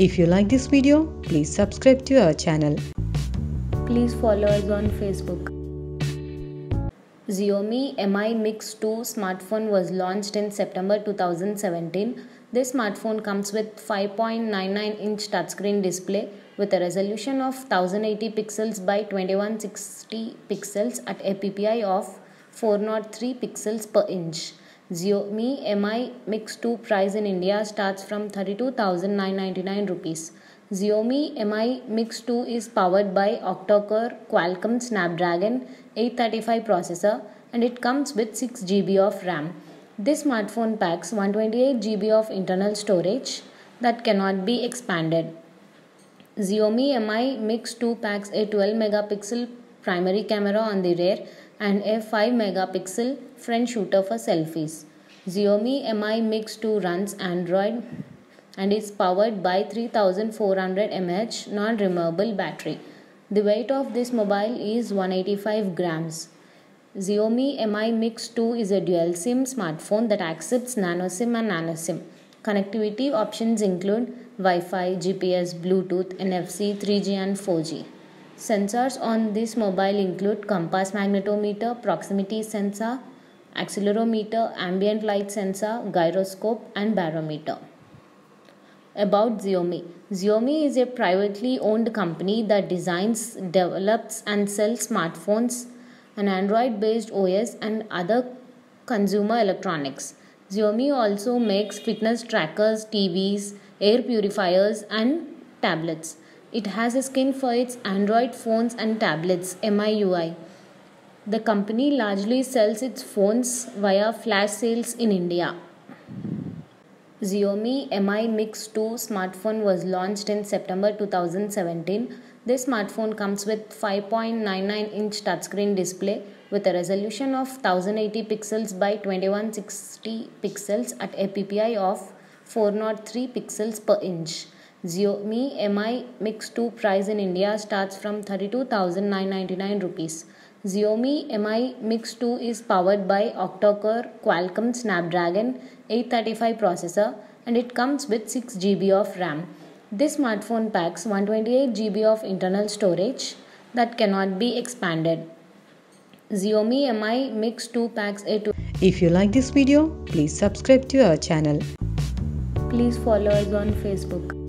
If you like this video, please subscribe to our channel. Please follow us on Facebook. Xiaomi Mi Mix 2 smartphone was launched in September 2017. This smartphone comes with 5.99-inch touchscreen display with a resolution of 1080 pixels by 2160 pixels at a PPI of 403 pixels per inch. Xiaomi Mi Mix 2 price in India starts from 32,999 rupees. Xiaomi Mi Mix 2 is powered by octa-core Qualcomm Snapdragon 835 processor and it comes with 6 GB of RAM. This smartphone packs 128 GB of internal storage that cannot be expanded. Xiaomi Mi Mix 2 packs a 12 megapixel primary camera on the rear and a 5 megapixel front shooter for selfies. Xiaomi Mi Mix 2 runs Android and is powered by 3400 mAh non-removable battery. The weight of this mobile is 185 grams. Xiaomi Mi Mix 2 is a dual SIM smartphone that accepts nano SIM and nano SIM. Connectivity options include Wi-Fi, GPS, Bluetooth, NFC, 3G and 4G. Sensors on this mobile include compass magnetometer, proximity sensor, accelerometer, ambient light sensor, gyroscope and barometer. About Xiaomi. Xiaomi is a privately owned company that designs, develops and sells smartphones, an Android-based OS and other consumer electronics. Xiaomi also makes fitness trackers, TVs, air purifiers and tablets. It has a skin for its Android phones and tablets, MIUI. The company largely sells its phones via flash sales in India. Xiaomi Mi Mix 2 smartphone was launched in September 2017. This smartphone comes with 5.99-inch touchscreen display with a resolution of 1080 pixels by 2160 pixels at a PPI of 403 pixels per inch. Xiaomi Mi Mix 2 price in India starts from 32,999 rupees. Xiaomi Mi Mix 2 is powered by octa-core Qualcomm Snapdragon 835 processor and it comes with 6 GB of RAM. This smartphone packs 128 GB of internal storage that cannot be expanded. Xiaomi Mi Mix 2 packs a If you like this video, please subscribe to our channel. Please follow us on Facebook.